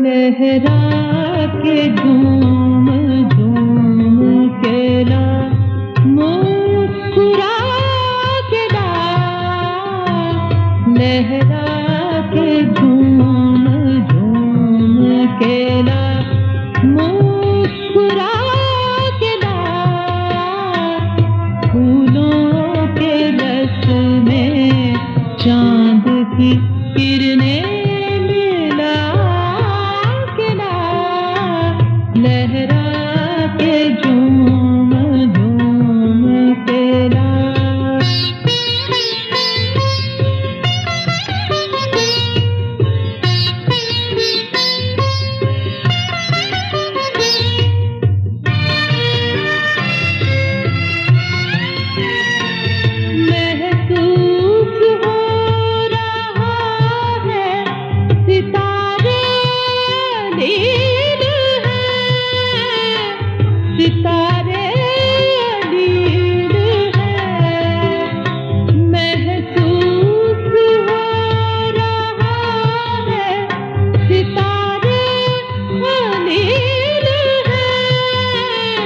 लहरा के झूम झूम के ला, मुस्कुरा के ला। लहरा के झूम झूम के ला, मुस्कुरा के ला। फूलों के रस में चांद की किरणें मिला के ला। लहरा के झूम झूम के ला। महसूस हो रहा है सितारे लील हैं, सितारे लील हैं। महसूस हो रहा है सितारे लील हैं,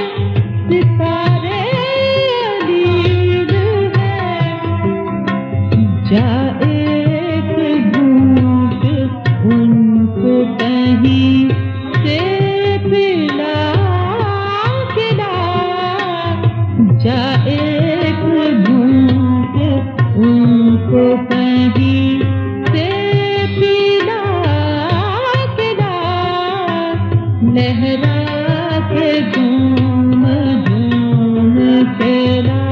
सितारे लील हैं। जा एक घूंट उनको कहीं से पिला के ला। जा एक घूंट उनको कहीं से पिला के ला। लहरा के झूम झूम के ला।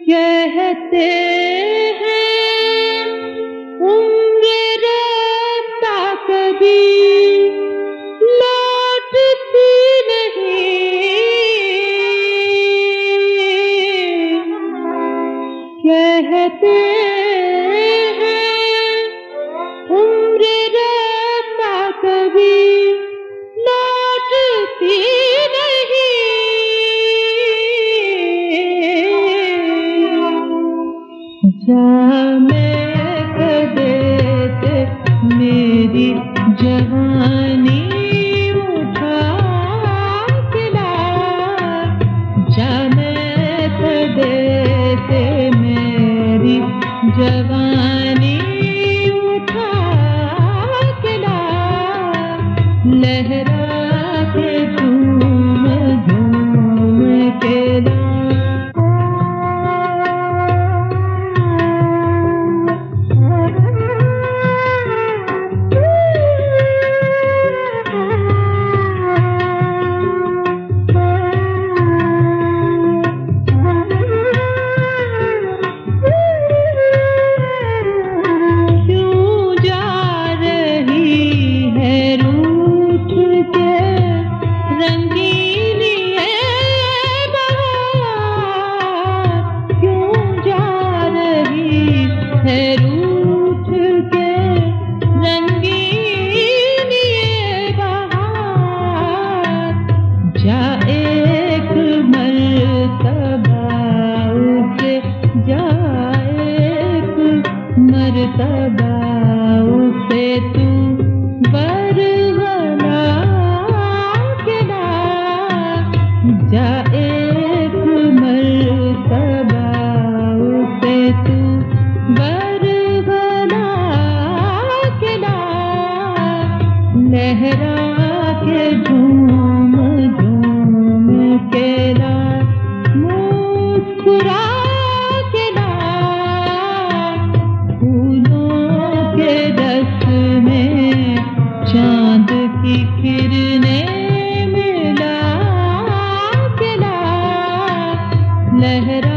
कहते हैं उम्र रहता कभी लौटती नहीं। कहते हैं उम्र रहता कभी लौटती नहीं। जा मैं कदेते मेरी जवानी उठा के ला। जा मैं कदेते मेरी जवानी उठा के ला। लहरा के झूम झूम के ला। क्यों जा रही है रूठ के रंगीन ये बहार। क्यों जा रही है रूठ के रंगीन ये बहार। जा एक मर्तबा उसे, जा एक मर्तबा उसे तू बरगला के ला। जा एक मर्तबा उसे तू बरगला के ला। लहरा के झूम झूम के ला, मुस्कुरा के ला। फूलों के फिरने मिला के ला लहरा